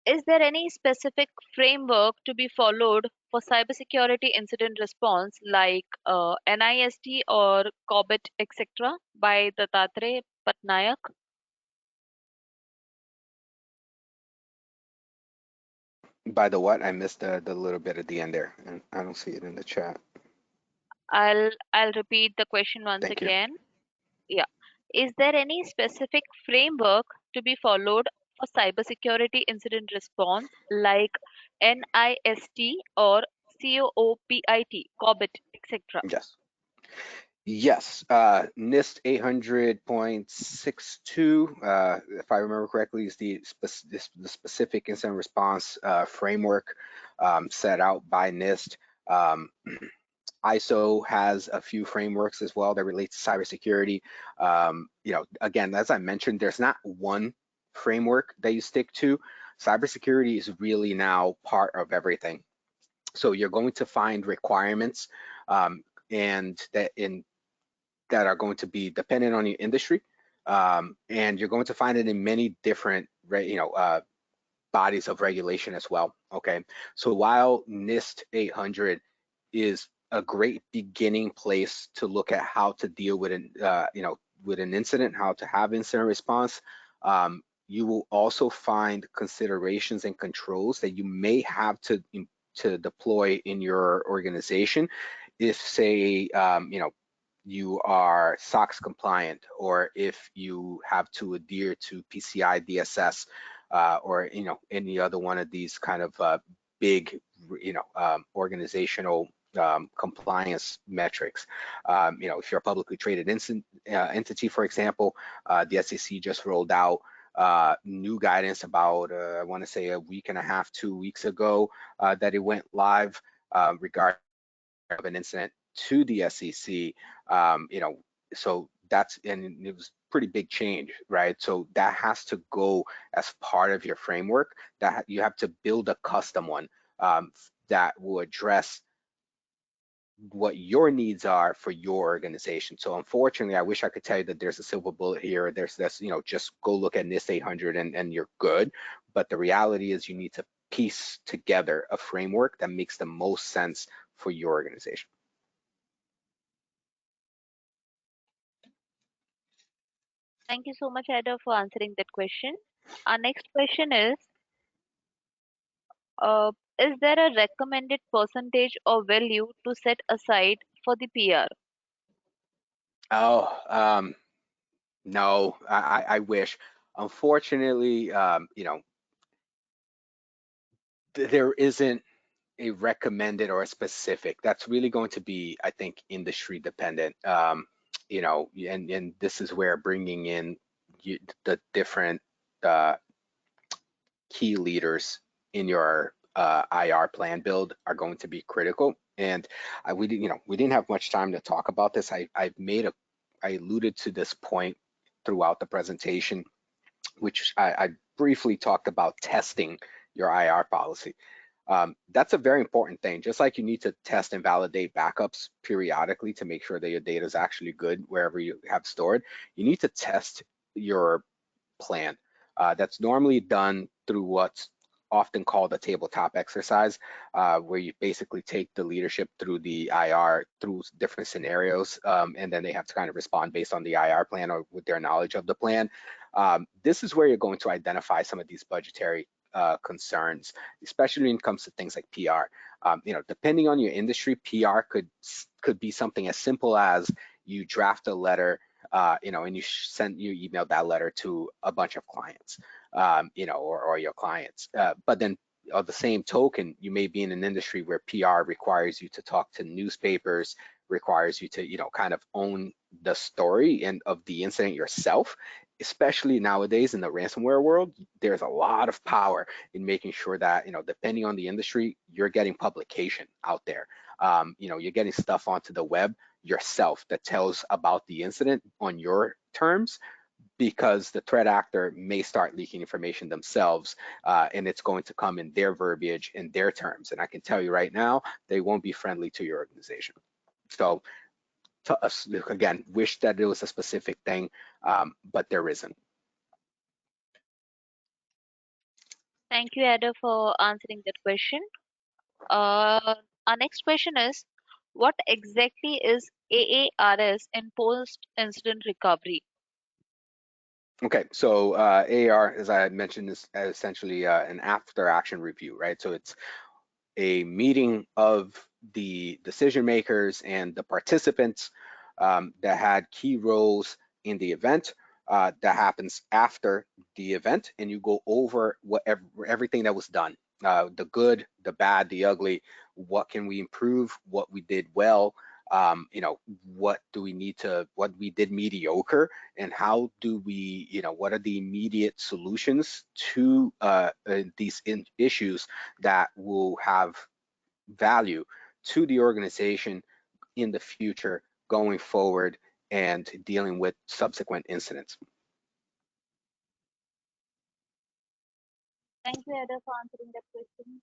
is there any specific framework to be followed for cybersecurity incident response like NIST or COBIT, etc. by Dattatreya Patnaik? By the what? I missed the little bit at the end there, and I don't see it in the chat. I'll repeat the question once Thank you. again. Yeah. Is there any specific framework to be followed for cybersecurity incident response like NIST or COPIT, etc.? Yes. Yes, NIST 800.62, if I remember correctly, is the specific incident response framework set out by NIST. ISO has a few frameworks as well that relate to cybersecurity. Again, as I mentioned, there's not one framework that you stick to. Cybersecurity is really now part of everything. So you're going to find requirements and that are going to be dependent on your industry, and you're going to find it in many different, bodies of regulation as well. Okay, so while NIST 800 is a great beginning place to look at how to deal with with an incident, how to have incident response, you will also find considerations and controls that you may have to deploy in your organization if, say, you are SOX compliant, or if you have to adhere to PCI DSS, or any other one of these kind of big organizational compliance metrics. If you're a publicly traded entity, for example, the SEC just rolled out new guidance about I want to say a week and a half, 2 weeks ago, that it went live regarding of an incident to the SEC. So and it was pretty big change, right? So that has to go as part of your framework. That you have to build a custom one that will address what your needs are for your organization. So unfortunately, I wish I could tell you that there's a silver bullet here. There's this, just go look at NIST 800 and you're good. But the reality is you need to piece together a framework that makes the most sense for your organization. Thank you so much, Ada, for answering that question. Our next question is, Is there a recommended percentage or value to set aside for the PR? Oh, no, I wish. Unfortunately, there isn't a recommended or a specific. That's really going to be, I think, industry dependent. And this is where bringing in the different uh, key leaders in your IR plan build are going to be critical. And we didn't have much time to talk about this. I alluded to this point throughout the presentation, which I briefly talked about testing your IR policy. That's a very important thing. Just like you need to test and validate backups periodically to make sure that your data is actually good wherever you have stored, you need to test your plan. That's normally done through what's often called a tabletop exercise, where you basically take the leadership through the IR through different scenarios, and then they have to kind of respond based on the IR plan or with their knowledge of the plan. This is where you're going to identify some of these budgetary concerns, especially when it comes to things like PR. Depending on your industry, PR could be something as simple as you draft a letter, and you email that letter to a bunch of clients, or your clients. But then of the same token, you may be in an industry where PR requires you to talk to newspapers, requires you to, kind of own the story and of the incident yourself. Especially nowadays in the ransomware world, there's a lot of power in making sure that, depending on the industry, you're getting publication out there. You're getting stuff onto the web yourself that tells about the incident on your terms, because the threat actor may start leaking information themselves, and it's going to come in their verbiage, in their terms. And I can tell you right now, they won't be friendly to your organization. So to us, again, wish that it was a specific thing, but there isn't. Thank you, Ada, for answering that question. Our next question is, what exactly is AARS in post-incident recovery? Okay, so AAR, as I mentioned, is essentially an after-action review, right? So it's a meeting of the decision makers and the participants that had key roles in the event. That happens after the event, and you go over everything that was done, the good, the bad, the ugly. What can we improve? What we did well? What do we need to? What we did mediocre, and how do we? What are the immediate solutions to these issues that will have value to the organization in the future going forward and dealing with subsequent incidents. Thank you, Ada, for answering that question.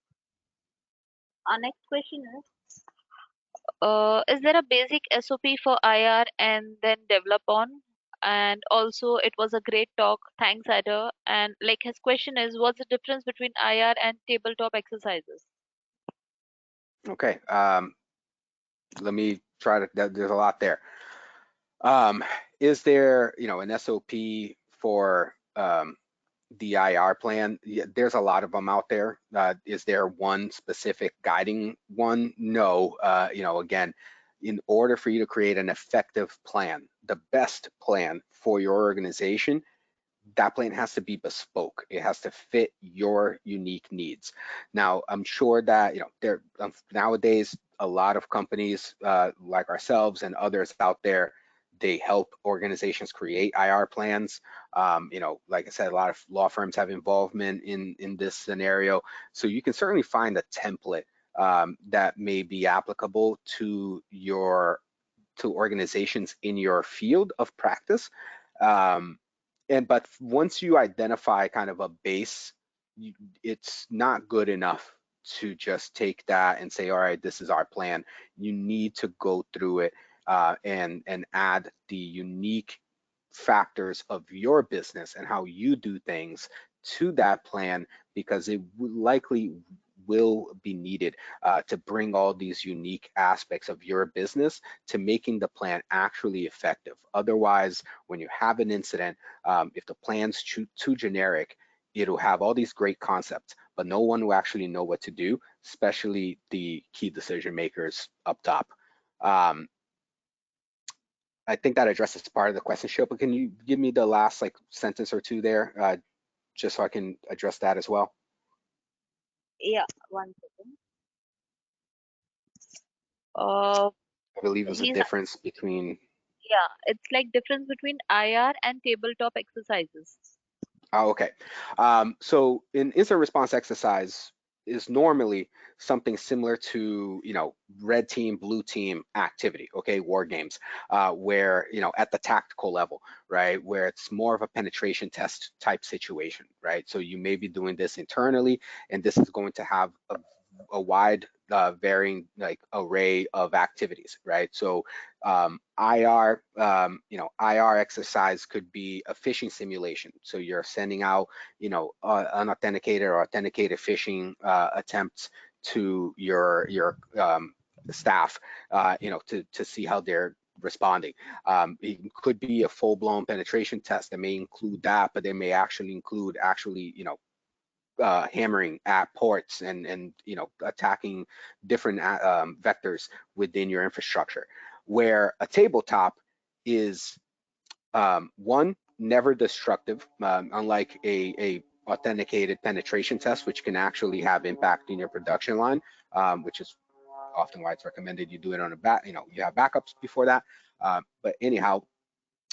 Our next question is there a basic SOP for IR and then develop on? And also, it was a great talk. Thanks, Ada. And like his question is, what's the difference between IR and tabletop exercises? Okay, let me try to, there's a lot there. Is there, an SOP for the IR plan? Yeah, there's a lot of them out there. Is there one specific guiding one? No. Again, in order for you to create an effective plan, the best plan for your organization, that plan has to be bespoke. It has to fit your unique needs. Now, I'm sure that there nowadays a lot of companies like ourselves and others out there, they help organizations create IR plans. Like I said, a lot of law firms have involvement in this scenario. So you can certainly find a template that may be applicable to organizations in your field of practice. But once you identify kind of a base, it's not good enough to just take that and say, all right, this is our plan. You need to go through it and add the unique factors of your business and how you do things to that plan, because it likely will be needed to bring all these unique aspects of your business to making the plan actually effective. Otherwise, when you have an incident, if the plan's too generic, it'll have all these great concepts, but no one will actually know what to do, especially the key decision makers up top. I think that addresses part of the question, Shilpa. Can you give me the last like sentence or two there, just so I can address that as well? Yeah, one second. Uh, I believe it was a he's difference between. Yeah, it's like difference between IR and tabletop exercises. Oh, okay. So an instant response exercise is normally something similar to, red team, blue team activity, okay, war games, where, at the tactical level, right, where it's more of a penetration test type situation, right? So you may be doing this internally, and this is going to have a wide varying like array of activities, right? So IR, IR exercise could be a phishing simulation. So you're sending out, unauthenticated or authenticated phishing attempts to your staff, to see how they're responding. It could be a full-blown penetration test that may include that, but they may actually include hammering at ports and attacking different vectors within your infrastructure. Where a tabletop is one, never destructive, unlike a authenticated penetration test, which can actually have impact in your production line, which is often why it's recommended you do it on a you have backups before that. But anyhow,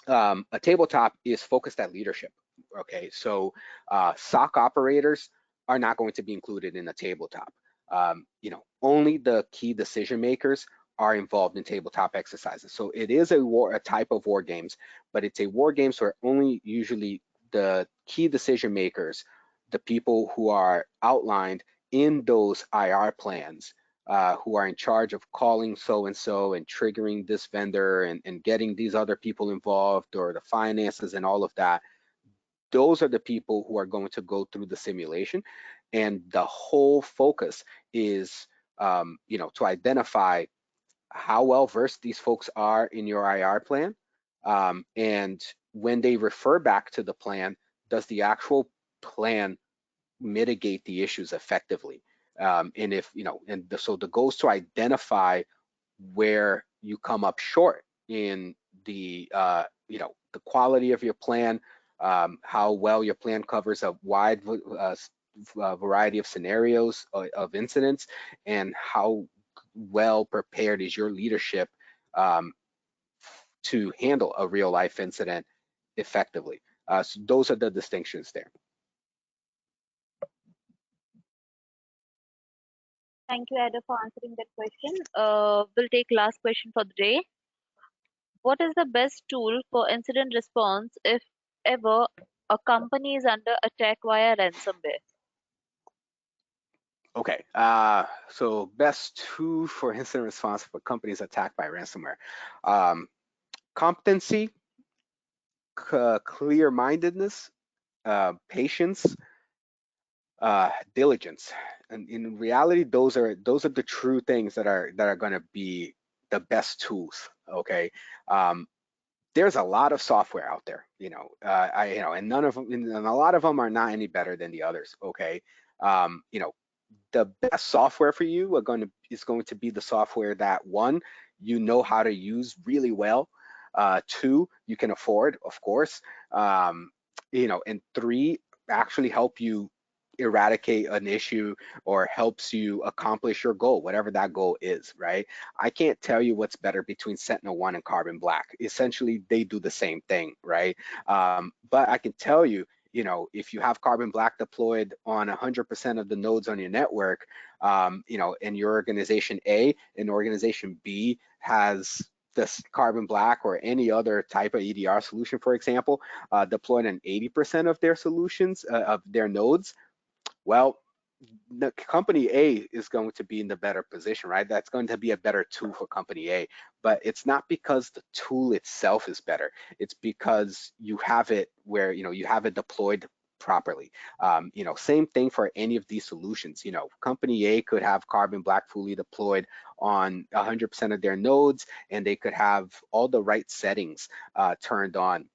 a tabletop is focused at leadership. Okay, so SOC operators are not going to be included in a tabletop. Only the key decision makers are involved in tabletop exercises. So it is a type of war games, but it's a war games where only usually the key decision makers, the people who are outlined in those IR plans, who are in charge of calling so-and-so and triggering this vendor and getting these other people involved, or the finances and all of that, those are the people who are going to go through the simulation. And the whole focus is, to identify how well versed these folks are in your IR plan. And when they refer back to the plan, does the actual plan mitigate the issues effectively? And if, so the goal is to identify where you come up short in the, the quality of your plan, how well your plan covers a wide variety of scenarios of incidents, and how well prepared is your leadership to handle a real life incident effectively. So those are the distinctions there. Thank you, Ada, for answering that question. We'll take last question for the day. What is the best tool for incident response if ever a company is under attack via ransomware? Okay, so best tool for incident response for companies attacked by ransomware. Competency, clear-mindedness, patience, diligence. And in reality, those are the true things that are going to be the best tools. Okay, there's a lot of software out there, and none of them, and a lot of them are not any better than the others. Okay, the best software for you is going to be the software that, one, you know how to use really well, two, you can afford, of course, and three, actually help you eradicate an issue or helps you accomplish your goal, whatever that goal is, right? I can't tell you what's better between Sentinel-1 and Carbon Black. Essentially, they do the same thing, right? But I can tell you, if you have Carbon Black deployed on 100% of the nodes on your network, and your organization A and organization B has this Carbon Black or any other type of EDR solution, for example, deployed on 80% of their solutions, of their nodes, well, the company A is going to be in the better position, right? That's going to be a better tool for company A, but it's not because the tool itself is better. It's because you have it where, you have it deployed properly. Same thing for any of these solutions. Company A could have Carbon Black fully deployed on 100% of their nodes, and they could have all the right settings turned on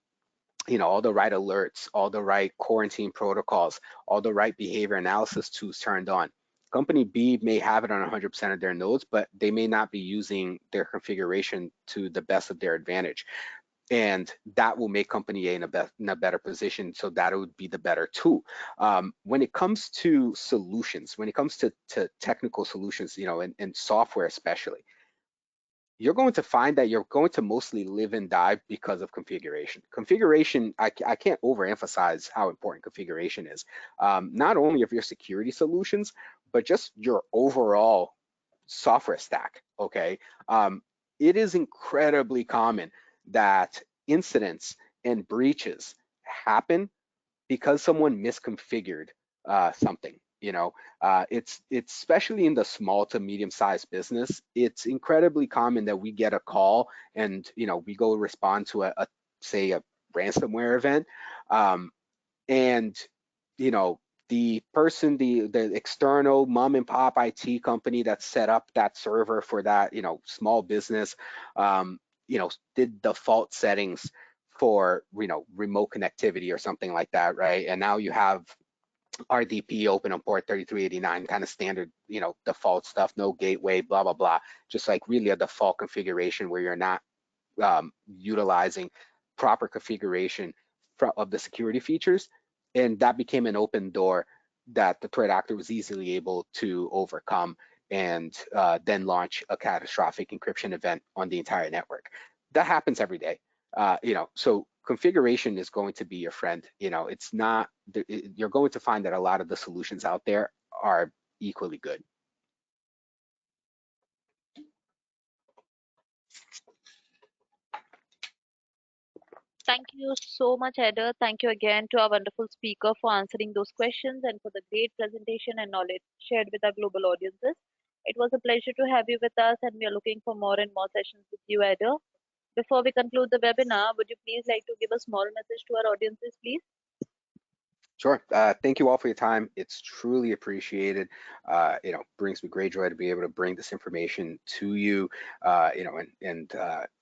all the right alerts, all the right quarantine protocols, all the right behavior analysis tools turned on. Company B may have it on 100% of their nodes, but they may not be using their configuration to the best of their advantage. And that will make company A in a better position, so that would be the better tool. When it comes to solutions, when it comes to technical solutions, and software especially, you're going to find that you're going to mostly live and die because of configuration. Configuration, I can't overemphasize how important configuration is, not only of your security solutions, but just your overall software stack, okay? It is incredibly common that incidents and breaches happen because someone misconfigured something. It's especially in the small to medium sized business, it's incredibly common that we get a call and we go respond to say a ransomware event, and the person, the external mom and pop IT company that set up that server for that small business, did default settings for remote connectivity or something like that, right? And now you have RDP open on port 3389, kind of standard, default stuff, no gateway, blah, blah, blah. Just like really a default configuration where you're not utilizing proper configuration of the security features. And that became an open door that the threat actor was easily able to overcome and then launch a catastrophic encryption event on the entire network. That happens every day. So configuration is going to be your friend. It's not, you're going to find that a lot of the solutions out there are equally good. Thank you so much, Eder. Thank you again to our wonderful speaker for answering those questions and for the great presentation and knowledge shared with our global audiences. It was a pleasure to have you with us, and we are looking for more and more sessions with you, Eder. Before we conclude the webinar, would you please like to give a small message to our audiences, please? Sure. Thank you all for your time. It's truly appreciated. Brings me great joy to be able to bring this information to you, and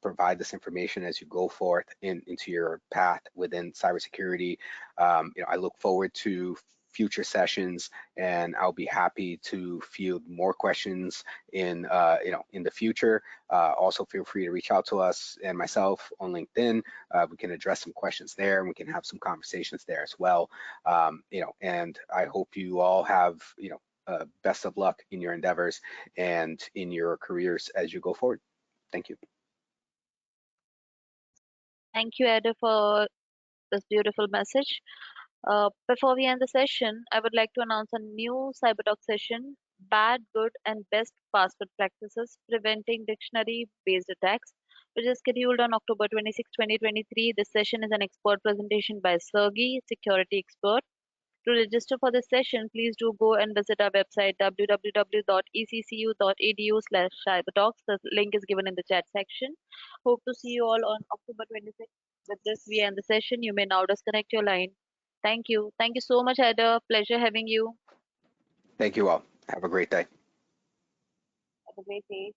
provide this information as you go forth into your path within cybersecurity. I look forward to future sessions, and I'll be happy to field more questions in the future. Also, feel free to reach out to us and myself on LinkedIn. We can address some questions there, and we can have some conversations there as well. And I hope you all have, best of luck in your endeavors and in your careers as you go forward. Thank you. Thank you, Eder, for this beautiful message. Before we end the session, I would like to announce a new CyberTalk session, Bad, Good, and Best Password Practices Preventing Dictionary-Based Attacks, which is scheduled on October 26, 2023. This session is an expert presentation by Sergey, security expert. To register for this session, please do go and visit our website www.eccu.edu/cybertalks. The link is given in the chat section. Hope to see you all on October 26th. With this, we end the session. You may now disconnect your line. Thank you. Thank you so much, Eder. Pleasure having you. Thank you all. Have a great day. Have a great day.